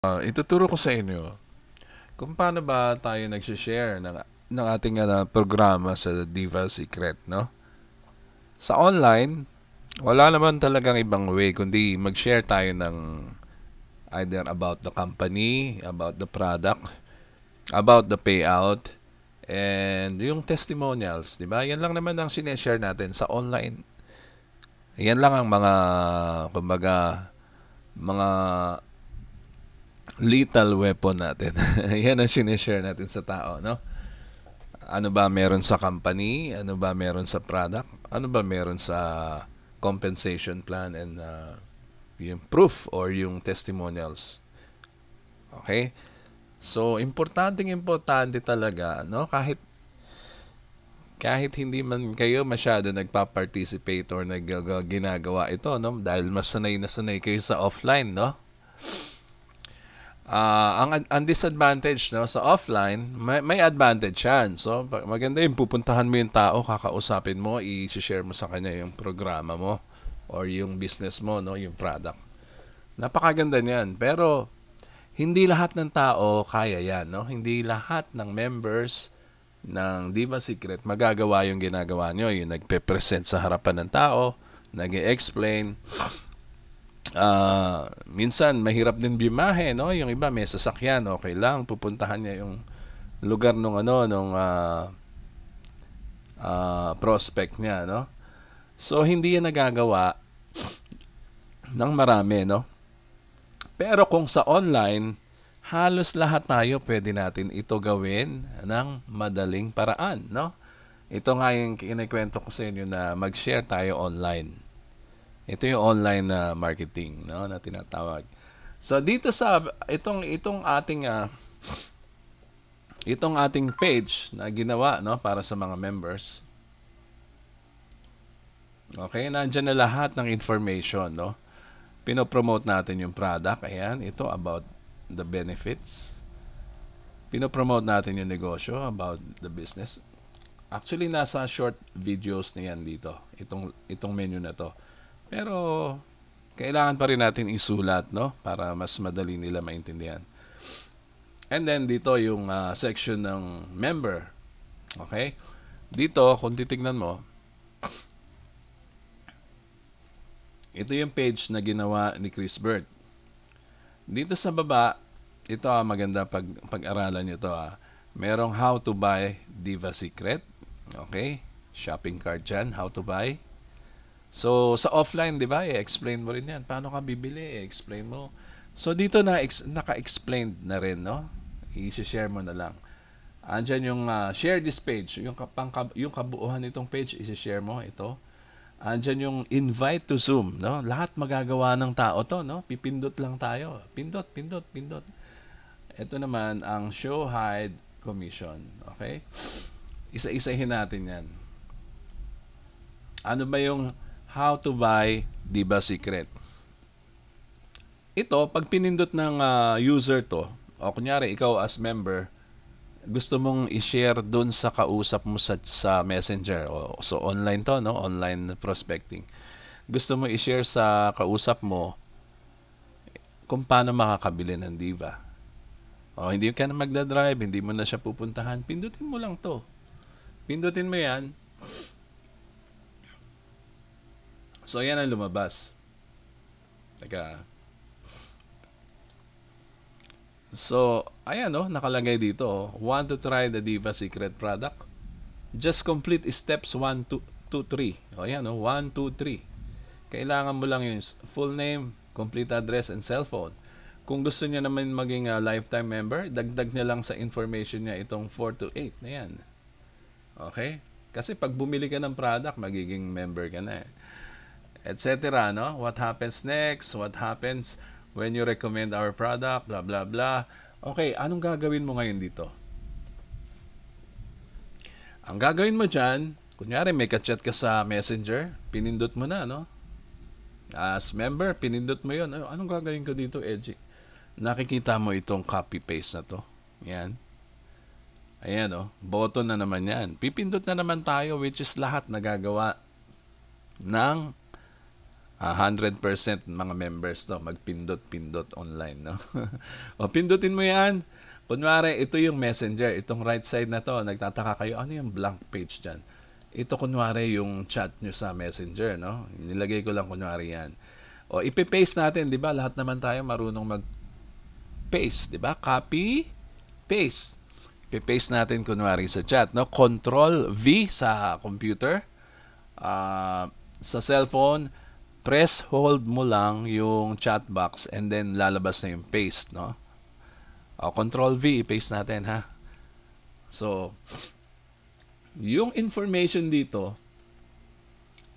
Ituturo ko sa inyo kung paano ba tayo nag-share ng ating programa sa Diva Secret, no? Sa online, wala naman talagang ibang way kundi mag-share tayo ng either about the company, about the product, about the payout, and yung testimonials, di ba? Yan lang naman ang sineshare natin sa online. Yan lang ang mga, kumbaga, mga lethal weapon natin. Yan ang sinishare natin sa tao, no? Ano ba meron sa company? Ano ba meron sa product? Ano ba meron sa compensation plan and yung proof or yung testimonials? Okay? So, importante talaga, no? Kahit hindi man kayo masyado nagpa-participate or ginagawa ito, no? Dahil mas sanay na sanay kayo sa offline, no? Ang disadvantage, no, sa offline, may advantage yan. So, maganda yung pupuntahan mo yung tao, kakausapin mo, i-share mo sa kanya yung programa mo or yung business mo, no, yung product. Napakaganda niyan. Pero, hindi lahat ng tao kaya yan, no? Hindi lahat ng members ng Diva Secret magagawa yung ginagawa nyo. Yung nagpe-present sa harapan ng tao, nag-explain. Minsan mahirap din bimahe, no? Yung iba may sasakyan, okay lang, pupuntahan niya yung lugar nung prospect niya, no? So hindi yan nagagawa ng marami, no? Pero kung sa online, halos lahat tayo pwede natin ito gawin ng madaling paraan, no? Ito nga yung kinikwento ko sa inyo na mag-share tayo online. Ito yung online na marketing, no, na tinatawag. So dito sa itong ating page na ginawa, no, para sa mga members. Okay, nandiyan na lahat ng information, no. Pinopromote natin yung product. Ayan, ito about the benefits. Pinopromote natin yung negosyo, about the business. Actually, nasa short videos na yan dito. Itong menu na to. Pero, kailangan pa rin natin isulat, no? Para mas madali nila maintindihan. And then, dito yung section ng member. Okay? Dito, kung titignan mo, ito yung page na ginawa ni Chris Bird. Dito sa baba, ito maganda pag-aralan nyo to. Merong how to buy Diva Secret. Okay? Shopping cart dyan, how to buy. So, sa offline, di ba, i-explain mo rin yan. Paano ka bibili? I-explain mo. So, dito naka-explained na rin, no? I-share mo na lang. Andyan yung share this page. Yung kabuuhan nitong page, i-share mo ito. Andyan yung invite to Zoom, no? Lahat magagawa ng tao to, no? Pipindot lang tayo. Pindot, pindot, pindot. Ito naman ang show, hide, commission. Okay? Isa-isahin natin yan. Ano ba yung how to buy Diva Secret? Ito, pag pinindot ng user to, o kunyari ikaw as member, gusto mong i-share dun sa kausap mo sa messenger, so online to, no? Online prospecting. Gusto mo i-share sa kausap mo kung paano makakabili ng Diva. O hindi ka na magdadrive, hindi mo na siya pupuntahan, pindutin mo lang to. Pindutin mo yan. So, yan ang lumabas. Teka. So, ayan, no? Nakalagay dito. Want to try the Diva Secret product? Just complete steps 1, 2, 3. O, ayan, no? 1, 2, 3. Kailangan mo lang yung full name, complete address, and cellphone. Kung gusto niya naman maging lifetime member, dagdag niya lang sa information niya itong 4 to 8 na yan. Okay? Kasi pag bumili ka ng product, magiging member ka na eh. Etc. No? What happens next? What happens when you recommend our product? Blah, blah, blah. Okay, anong gagawin mo ngayon dito? Ang gagawin mo dyan, kunyari may ka-chat ka sa messenger, pinindot mo na, no? As member, pinindot mo yun. Anong gagawin ko dito, Edgy? Nakikita mo itong copy-paste na to. Yan. Ayan, oh. Button na naman yan. Pipindot na naman tayo, which is lahat nagagawa ng 100% mga members to magpindot-pindot online, no? O pindutin mo 'yan. Kunwari, ito yung messenger, itong right side na to, nagtataka kayo, ano yung blank page dyan? Ito kunwari yung chat nyo sa messenger, no? Nilagay ko lang kunwari yan. O ipipaste natin, di ba? Lahat naman tayo marunong mag-paste, di ba? Copy, paste. Ipipaste natin kunwari sa chat, no? Control V sa computer. Sa cellphone, press hold mo lang yung chat box and then lalabas na yung paste, no? Control V, i-paste natin, ha? So, yung information dito,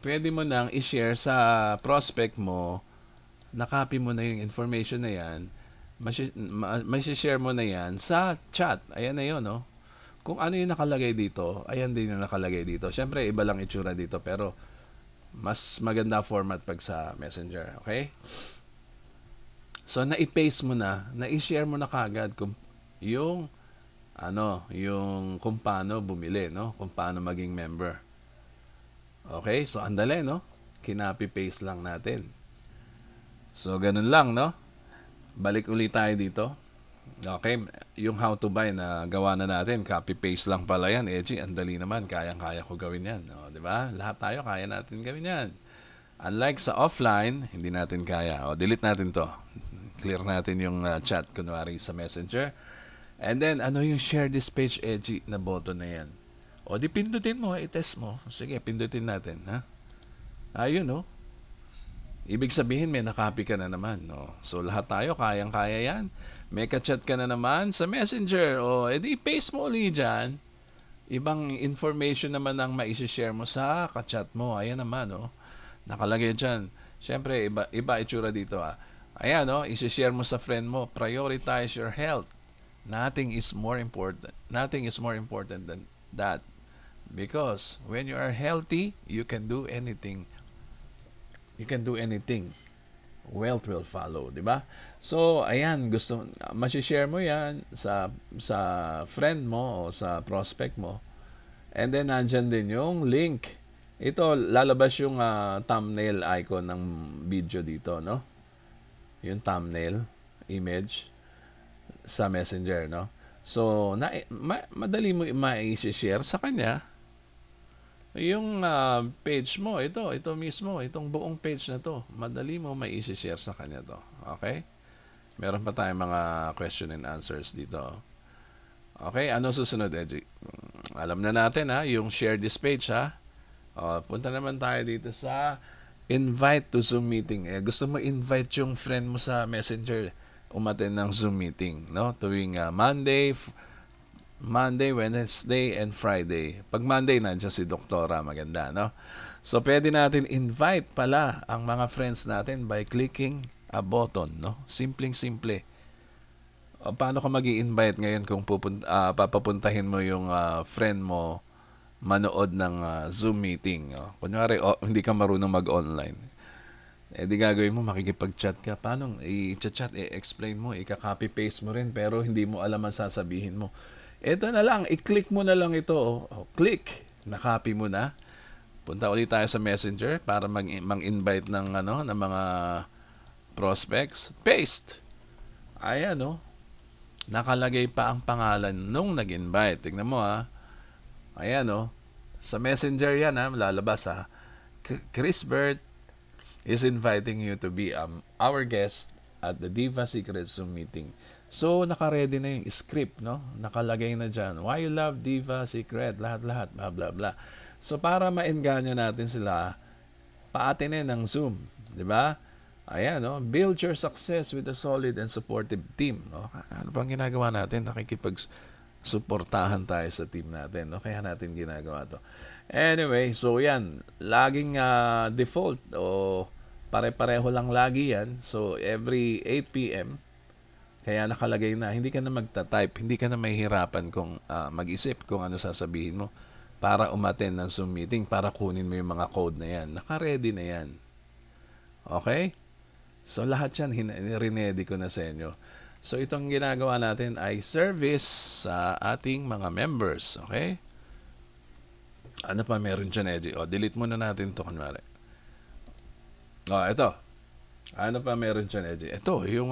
pwede mo nang i-share sa prospect mo, na-copy mo na yung information na yan, share mo na yan sa chat. Ayan na yun, no? Kung ano yung nakalagay dito, ayan din yung nakalagay dito. Siyempre, iba lang itsura dito, pero mas maganda format pag sa Messenger, okay? So, na-i-paste mo na, na-i-share mo na kagad kung yung kung paano bumili, no? Kung paano maging member. Okay? So, andali, no? Kinapi-paste lang natin. So, ganun lang, no? Balik ulit tayo dito. Okay? Yung how to buy na gawa na natin, copy-paste lang pala yan. Edgy, andali naman. Kayang-kaya ko gawin yan. O, di ba? Lahat tayo, kaya natin gawin yan. Unlike sa offline, hindi natin kaya. O, delete natin to. Clear natin yung chat, kunwari sa Messenger. And then, ano yung share this page edgy na button na yan? O, di pindutin mo, i-test mo. Sige, pindutin natin, ha? Ayun, no? Ibig sabihin, may nakopy ka na naman, no? So, lahat tayo, kayang-kaya yan. May ka-chat ka na naman sa Messenger. O, edi, paste mo ulit dyan. Ibang information naman ang maisi-share mo sa ka-chat mo. Ayan naman, no? Nakalagay dyan. Siyempre, iba itsura dito, ha? Ayan, no? Isi-share mo sa friend mo. Prioritize your health. Nothing is more important than that. Because when you are healthy, you can do anything. Wealth will follow, di ba? So, ayan, share mo yan sa friend mo o sa prospect mo. And then, nandyan din yung link. Ito, lalabas yung thumbnail icon ng video dito, no? Yung thumbnail image sa Messenger, no? So, madali mo ma-share sa kanya yung page mo. Ito mismo, itong buong page na to. Madali mo ma-share sa kanya to. Okay? Meron pa tayong mga question and answers dito. Okay, ano susunod, Edgy? Alam na natin, ha? Yung share this page, ha? Punta naman tayo dito sa invite to Zoom meeting. Gusto mo invite yung friend mo sa Messenger umattend ng Zoom meeting, no? Tuwing Monday, Wednesday, and Friday. Pag Monday, nandiyan si Doktora, maganda, no? So, pwede natin invite pala ang mga friends natin by clicking a button, no? Simpleng-simple. Paano ka mag-i-invite ngayon kung papapuntahin mo yung friend mo manood ng Zoom meeting? Kunyari, hindi ka marunong mag-online. Di gagawin mo, makikipag-chat ka. Paano i-chat, i-explain mo, i-copy-paste mo rin, pero hindi mo alam ang sasabihin mo. Ito na lang, i-click mo na lang ito. Click, na-copy mo na. Punta ulit tayo sa Messenger para mang-invite ng mga prospects. Paste. Ayan, no? Nakalagay pa ang pangalan nung nag-invite. Tignan mo, ha. Ayan, no? Sa Messenger yan, ha. Lalabas, ha. Chris Bert is inviting you to be our guest at the Diva Secret Zoom meeting. So, naka-ready na yung script, no? Nakalagay na dyan. Why you love Diva Secret? Lahat-lahat. Blah, blah, blah. So, para ma-enganya natin sila, paatinin ng Zoom. Diba? Ayan, no? Build your success with a solid and supportive team. No? Ano bang ginagawa natin? Nakikipag-suportahan tayo sa team natin. No? Kaya natin ginagawa to. Anyway, so yan. Laging default o pare-pareho lang lagi yan. So, every 8 p.m., kaya nakalagay na, hindi ka na magta-type, hindi ka na mahihirapan kung mag-isip kung ano sasabihin mo para umattend ng Zoom meeting, para kunin mo yung mga code na yan. Naka-ready na yan. Okay? So, lahat yan, rinedy ko na sa inyo. So, itong ginagawa natin ay service sa ating mga members. Okay? Ano pa meron dyan, Eddie? Delete muna natin ito, kunwari. Ito. Ano pa meron dyan, Eji? Ito, yung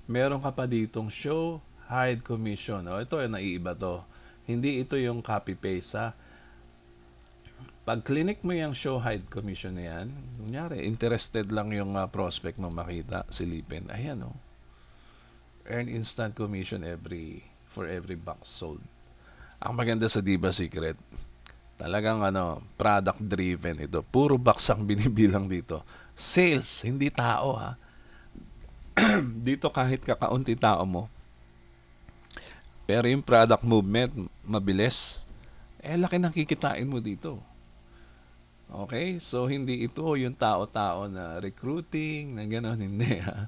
meron ka pa ditong show hide commission. Ito, naiiba to. Hindi ito yung copy-paste, ha? Pag clinic mo yung show hide commission na yan, kunyari, interested lang yung prospect mo makita, silipin. Ayan, earn instant commission for every box sold. Ang maganda sa Diva Secret, talagang product driven ito. Puro box ang binibilang dito. Sales, hindi tao, ha. Dito kahit kakaunti tao mo, pero yung product movement mabilis, laki ng kikitain mo dito. Okay? So, hindi ito yung tao-tao na recruiting, na gano'n, hindi, ha.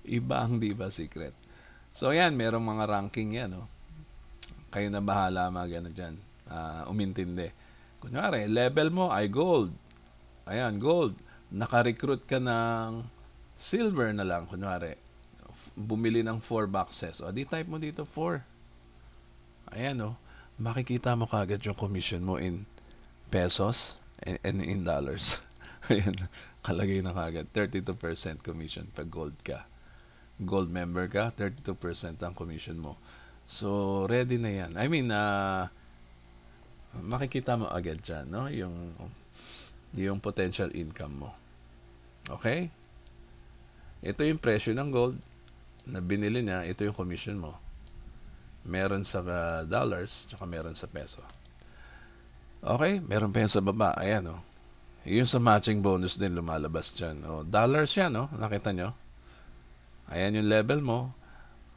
Iba ang Diva Secret. So, yan, merong mga ranking yan, Kayo na bahala dyan. Umintindi. Kunyari, level mo ay gold. Ayan, gold. Naka-recruit ka ng silver na lang, kunyari. Bumili ng 4 boxes. Di type mo dito 4. Ayan, makikita mo kagad yung commission mo in pesos and in dollars. Ayan, kalagay na kagad. 32% commission pag gold ka. Gold member ka, 32% ang commission mo. So, ready na yan. I mean, makikita mo agad dyan, yung potential income mo. Okay? Ito yung presyo ng gold na binili niya. Ito yung commission mo. Meron sa dollars, tsaka meron sa peso. Okay? Meron pa yan sa baba. Ayan, Yung sa matching bonus din lumalabas dyan. Dollars yan, Nakita nyo? Ayan yung level mo.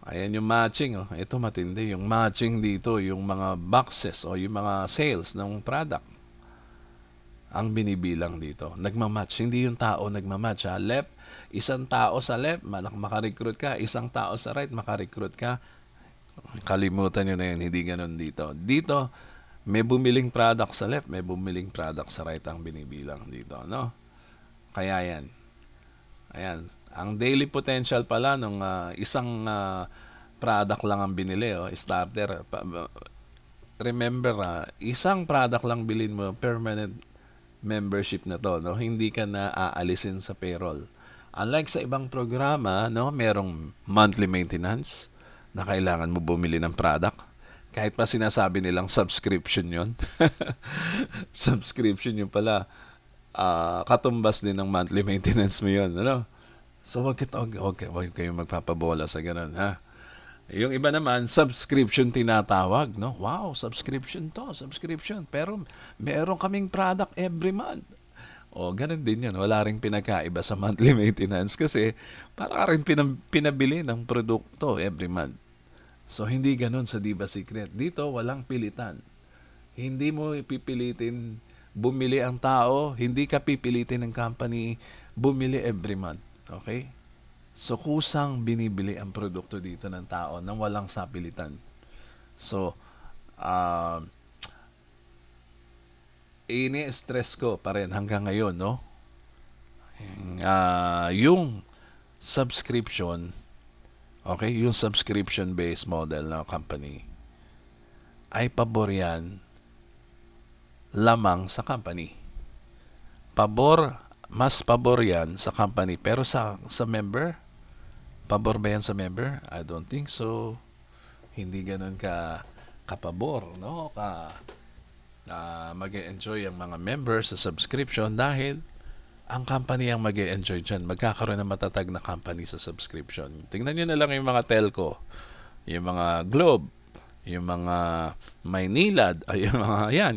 Ayan yung matching. Ito matindi. Yung matching dito, yung mga boxes o yung mga sales ng product ang binibilang dito. Nagmamatch. Hindi yung tao nagmamatch. Left, isang tao sa left, makarecruit ka. Isang tao sa right, makarecruit ka. Kalimutan nyo na yun. Hindi ganun dito. Dito, may bumiling product sa left, may bumiling product sa right ang binibilang dito. Kaya yan. Ayan. Ang daily potential pala nung isang product lang ang binili, starter. Remember, isang product lang bilhin mo, permanent membership na to, Hindi ka na aalisin sa payroll. Unlike sa ibang programa, merong monthly maintenance na kailangan mo bumili ng product. Kahit pa sinasabi nilang subscription yon. Subscription yun pala. Katumbas din ng monthly maintenance mo yun, So, wag kayong magpapabola sa ganun, ha? Yung iba naman, subscription tinatawag, Wow, subscription to, subscription. Pero, meron kaming product every month. Ganun din yun. Wala ring pinakaiba sa monthly maintenance kasi para rin pinabili ng produkto every month. So, hindi ganun sa Diva Secret. Dito, walang pilitan. Hindi mo pipilitin bumili ang tao, hindi ka pipilitin ng company bumili every month. Okay? So, kusang binibili ang produkto dito ng tao nang walang sapilitan. So, ini-stress ko pa rin hanggang ngayon, yung subscription, okay, yung subscription-based model ng company, ay pabor yan lamang sa company. Mas pabor yan sa company. Pero sa member, pabor ba yan sa member? I don't think so. Hindi ganun kapabor, mag-enjoy ang mga members sa subscription dahil ang company ang mag-enjoy dyan. Magkakaroon ng matatag na company sa subscription. Tingnan nyo na lang yung mga telco, yung mga Globe, yung mga Maynilad, yung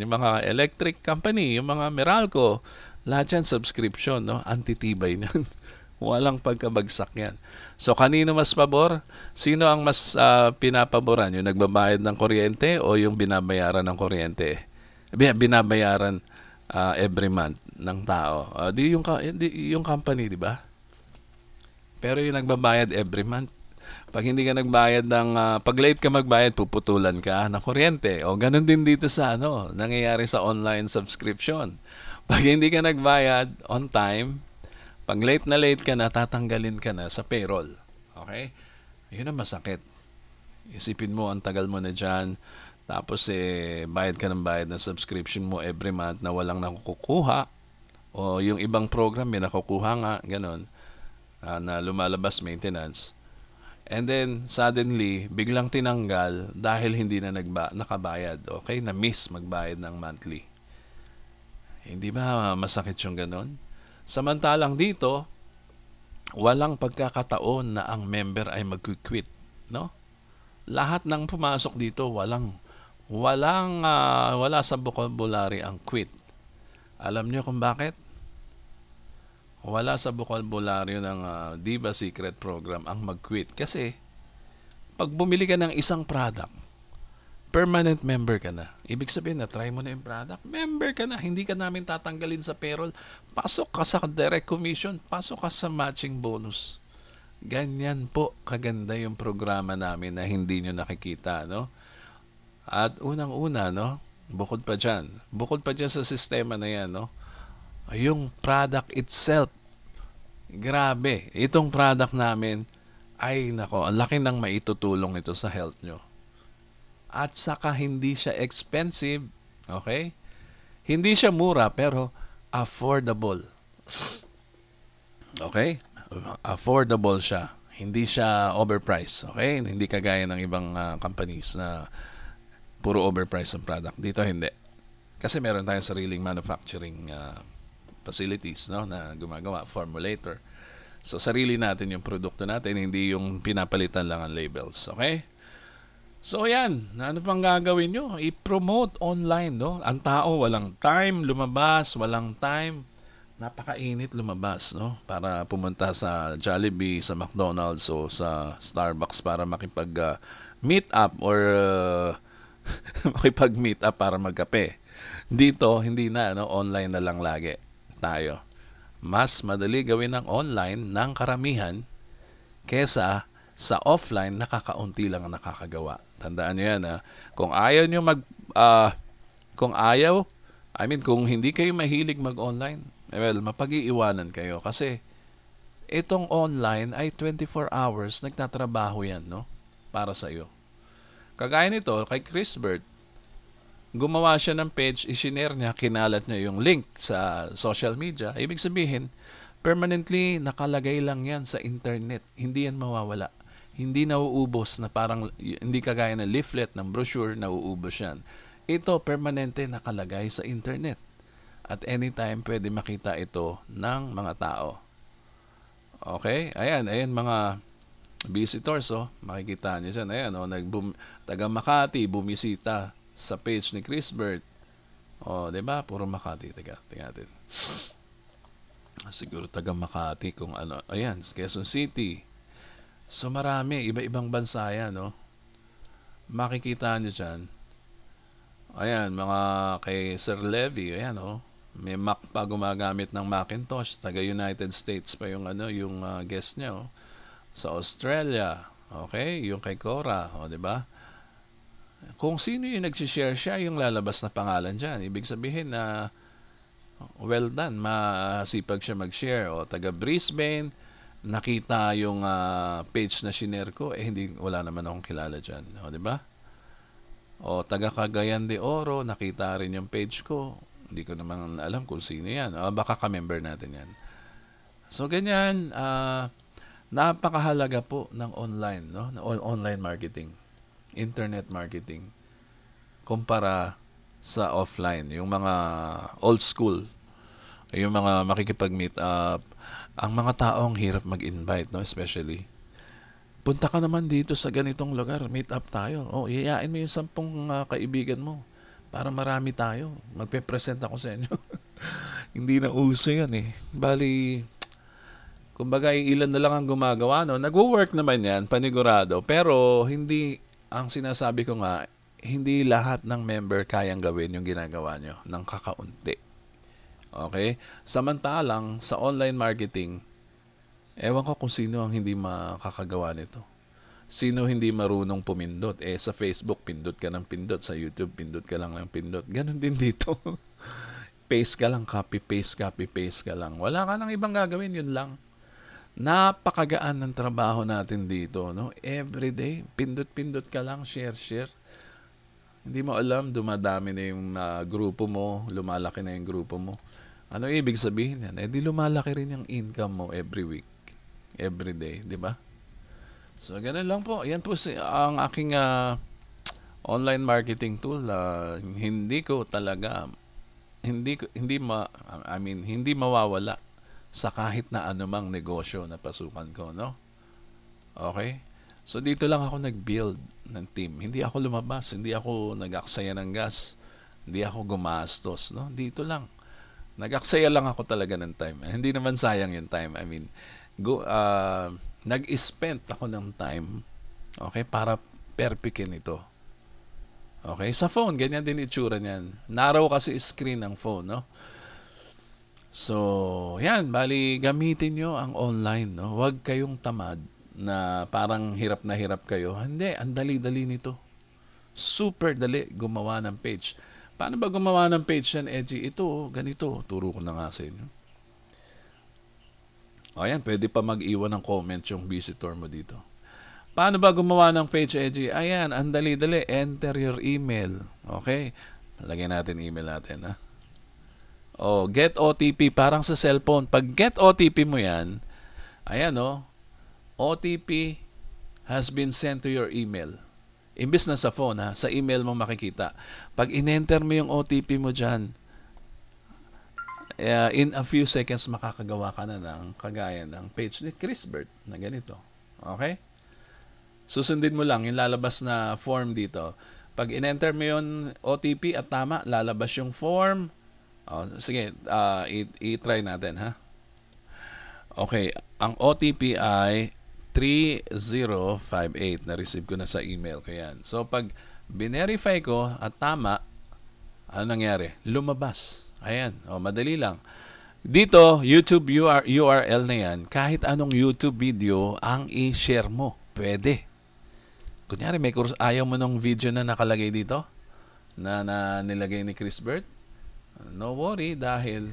mga electric company, yung mga Meralco, lahat yan subscription, antitibay niyan. Walang pagkabagsak yan. So, kanino mas pabor? Sino ang mas pinapaboran? Yung nagbabayad ng kuryente o yung binabayaran ng kuryente? Binabayaran every month ng tao. Yung company, di ba? Pero yung nagbabayad every month, pag hindi ka nagbayad pag late ka magbayad, puputulan ka ng kuryente. Ganun din dito sa nangyayari sa online subscription. Pag hindi ka nagbayad on time, pag late ka na, tatanggalin ka na sa payroll. Okay? Yun ang masakit. Isipin mo, ang tagal mo na dyan. Tapos, bayad ka ng bayad ng subscription mo every month na walang nakukuha. O yung ibang program, may nakukuha nga, ganon, na lumalabas maintenance. And then, suddenly, biglang tinanggal dahil hindi na nakabayad. Okay? Na-miss magbayad ng monthly. Hindi ba masakit yung ganon? Samantalang dito, walang pagkakataon na ang member ay mag-quit. No? Lahat ng pumasok dito, wala sa vocabulary ang quit. Alam niyo kung bakit? Wala sa bokabularyo ng Diva Secret Program ang mag-quit. Kasi, pag bumili ka ng isang product, permanent member ka na. Ibig sabihin na, try mo na yung product, member ka na. Hindi ka namin tatanggalin sa payroll. Pasok ka sa direct commission. Pasok ka sa matching bonus. Ganyan po kaganda yung programa namin na hindi nyo nakikita, no? At unang-una, no? Bukod pa dyan sa sistema na yan, no? Yung product itself, grabe. Itong product namin, ay nako, ang laki ng maitutulong nito sa health nyo. At saka hindi siya expensive, okay? Hindi siya mura, pero affordable. Okay? Affordable siya. Hindi siya overpriced, okay? Hindi kagaya ng ibang companies na puro overpriced ang product. Dito hindi. Kasi meron tayong sariling manufacturing facilities, no, na gumagawa, formulator. So, sarili natin yung produkto natin, hindi yung pinapalitan lang ang labels. Okay? So, yan. Ano pang gagawin nyo? I-promote online, no? Ang tao, walang time lumabas, walang time. Napakainit lumabas, no? Para pumunta sa Jollibee, sa McDonald's, o sa Starbucks para makipag-meet up or makipag-meet up para magkape. Dito, hindi na, no? Online na lang lagi tayo. Mas madali gawin ng online ng karamihan kesa sa offline, nakakaunti lang ang nakakagawa. Tandaan nyo yan, ha? Kung ayaw nyo kung hindi kayo mahilig mag-online, well, mapag-iiwanan kayo kasi itong online ay 24 hours nagtatrabaho yan, no? Para sa iyo. Kagaya nito, kay Chris Bert, gumawa siya ng page, isinare niya, kinalat niya yung link sa social media. Ibig sabihin, permanently nakalagay lang yan sa internet. Hindi yan mawawala. Hindi nauubos na parang, hindi kagaya ng leaflet, ng brochure, nauubos yan. Ito, permanente nakalagay sa internet. At anytime, pwede makita ito ng mga tao. Okay? Ayan mga visitors, makikita niyo dyan. Ayan, taga Makati, bumisita sa page ni Chris Bert. Diba? Puro Makati. Tingnan natin. Siguro taga Makati kung ano. Ayan, Quezon City. So marami, iba-ibang bansa yan, no? Makikita nyo dyan. Ayan, mga kay Sir Levy, ayan, may Mac pa gumagamit ng Macintosh. Taga United States pa yung guest niya, Sa Australia, okay? Yung kay Cora, diba? Kung sino yung nag-share siya, yung lalabas na pangalan dyan. Ibig sabihin na well done, masipag siya mag-share. Taga Brisbane, nakita yung page na shinare ko, wala naman akong kilala dyan. Diba? Taga Cagayan de Oro, nakita rin yung page ko. Hindi ko naman alam kung sino yan. Baka ka-member natin yan. So, ganyan, napakahalaga po ng online, no? Online marketing. Internet marketing kumpara sa offline, yung mga old school, yung mga makikipag-meet up, ang mga taong hirap mag-invite, no? Especially, punta ka naman dito sa ganitong lugar, meet up tayo. Iyayain mo yung 10 kaibigan mo para marami tayo. Magpe-present ako sa inyo. Hindi na uso yan, Bali, kumbaga, ilan na lang ang gumagawa, no? Nag-work naman yan, panigurado, pero hindi. Ang sinasabi ko nga, hindi lahat ng member kayang gawin yung ginagawa nyo ng kakaunti. Okay? Samantalang, sa online marketing, ewan ko kung sino ang hindi makakagawa nito. Sino hindi marunong pumindot? Sa Facebook, pindot ka ng pindot. Sa YouTube, pindot ka lang ng pindot. Ganon din dito. Paste ka lang, copy-paste ka lang. Wala ka nang ibang gagawin, yun lang. Napakagaan ng trabaho natin dito, no? Everyday, pindot-pindot ka lang, share. Hindi mo alam, dumadami na yung grupo mo, lumalaki na yung grupo mo. Ano ibig sabihin yan? Eh di lumalaki rin yung income mo every week, every day, di ba? So, ganun lang po. Yan po ang aking online marketing tool. Hindi ko talaga, hindi mawawala sa kahit na anumang negosyo na pasukan ko, no? Okay? So, dito lang ako nag-build ng team. Hindi ako lumabas, hindi ako nag-aksaya ng gas, hindi ako gumastos, no? Dito lang. Nag-aksaya lang ako talaga ng time. Hindi naman sayang yung time. I mean, nag-spend ako ng time, okay, para perpikin ito. Okay? Sa phone, ganyan din itsura niyan. Narrow kasi screen ng phone, no? So, yan, bali gamitin nyo ang online, no? Huwag kayong tamad na parang hirap na hirap kayo. Hindi, ang dali-dali nito. Super dali gumawa ng page. Paano ba gumawa ng page yan, Edgy? Ito, ganito. Turo ko na nga sa inyo. Ayan, pwede pa mag-iwan ng comment yung visitor mo dito. Paano ba gumawa ng page, Edgy? Ayan, ang dali-dali. Enter your email. Okay? Lagyan natin email natin, ha? Oh, get OTP, parang sa cellphone. Pag get OTP mo yan, ayan, oh, OTP has been sent to your email. Imbis na sa phone, ha, sa email mo makikita. Pag in-enter mo yung OTP mo dyan, in a few seconds makakagawa ka na ng kagaya ng page ni Chris Bert na ganito. Okay? Susundin mo lang yung lalabas na form dito. Pag in-enter mo yung OTP at tama, lalabas yung form. Oh, sige, i-try natin, ha? Okay, ang OTP ay 3058. Na-receive ko na sa email ko yan. So, pag binerify ko at tama, ano nangyari? Lumabas. Ayan, madali lang. Dito, YouTube URL na yan, kahit anong YouTube video ang i-share mo. Pwede. Kunyari, ayaw mo nung video na nakalagay dito, na nilagay ni Chris Bert. No worry dahil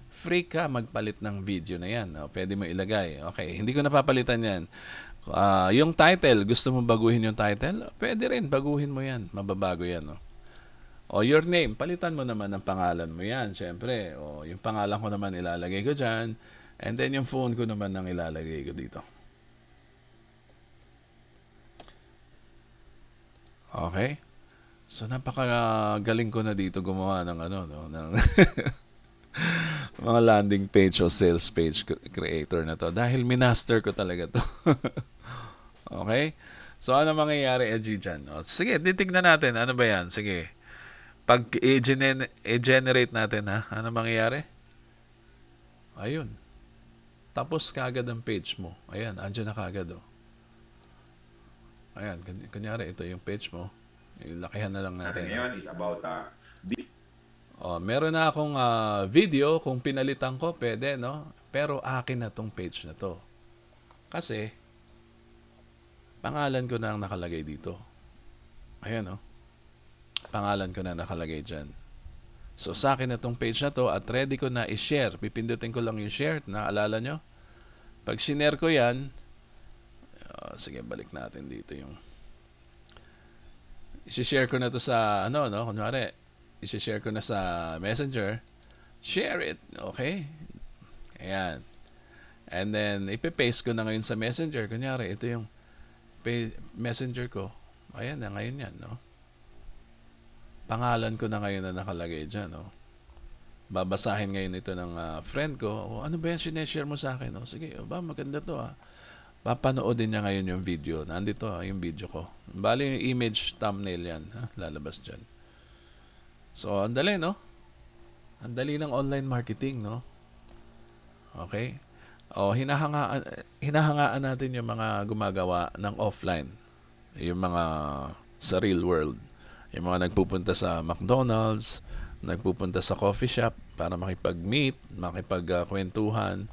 free ka magpalit ng video na yan. Pwede mo ilagay. Okay, hindi ko napapalitan yan. Yung title, gusto mo baguhin yung title? Pwede rin, baguhin mo yan. Mababago yan. O your name, palitan mo naman ang pangalan mo yan. Siyempre, yung pangalan ko naman ilalagay ko dyan. And then yung phone ko naman ang ilalagay ko dito. Okay? So napakagaling ko na dito gumawa ng ng mga landing page o sales page creator na to dahil minaster ko talaga to. Okay? So ano mangyayari, Edgy, dyan? Sige, titignan natin. Ano ba yan? Sige. Pag i-generate natin, ha? Ano mangyayari? Ayun. Tapos kagad ang page mo. Ayan, andyan na kagad, oh. Ayan, kunyari ito yung page mo. Lakihan na lang natin. Ngayon is about meron na akong video. Kung pinalitan ko, pwede, no? Pero akin na tong page na to. Kasi, pangalan ko na ang nakalagay dito. Ayan, no? Pangalan ko na nakalagay dyan. So, sa akin na tong page na to at ready ko na i-share. Pipindutin ko lang yung share. Naalala nyo? Pag sinare ko yan, sige, balik natin dito yung i-share ko na to sa kunwari, i-share ko na sa Messenger. Share it, okay? Ayan. And then ipe-paste ko na ngayon sa Messenger. Kunyari, ito yung Messenger ko. Ayan na ngayon yan, no? Pangalan ko na ngayon na nakalagay dyan, no? Babasahin ngayon ito ng friend ko. Ano ba yan sineshare mo sa akin? Sige, maganda to, papanoodin niya ngayon yung video. Nandito yung video ko. Bali yung image thumbnail yan. Lalabas dyan. So, ang dali, no? Ang dali ng online marketing, no? Okay? Hinahangaan natin yung mga gumagawa ng offline. Yung mga sa real world. Yung mga nagpupunta sa McDonald's, nagpupunta sa coffee shop para makipag-meet, makipag-kwentuhan,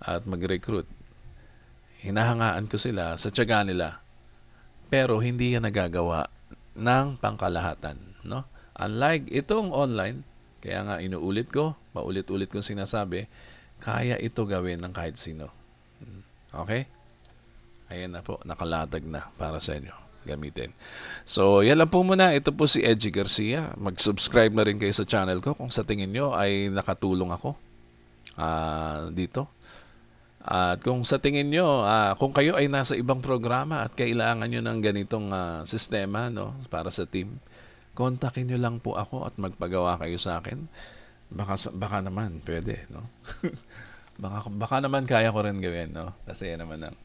at mag-recruit. Hinahangaan ko sila sa tiyaga nila. Pero hindi yan nagagawa ng pangkalahatan, no? Unlike itong online, kaya nga inuulit ko, paulit-ulit kong sinasabi, kaya ito gawin ng kahit sino. Okay? Ayan na po, nakalatag na para sa inyo. gamitin. So, yan lang po muna. Ito po si Edgy Garcia. Mag-subscribe na rin kayo sa channel ko kung sa tingin nyo ay nakatulong ako dito. At kung sa tingin nyo, kung kayo ay nasa ibang programa at kailangan nyo ng ganitong sistema, no, para sa team, kontakin nyo lang po ako at magpagawa kayo sa akin. Baka naman, pwede, no? baka naman kaya ko rin gawin, no? Kasi yan naman ang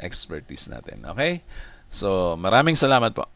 expertise natin. Okay? So, maraming salamat po.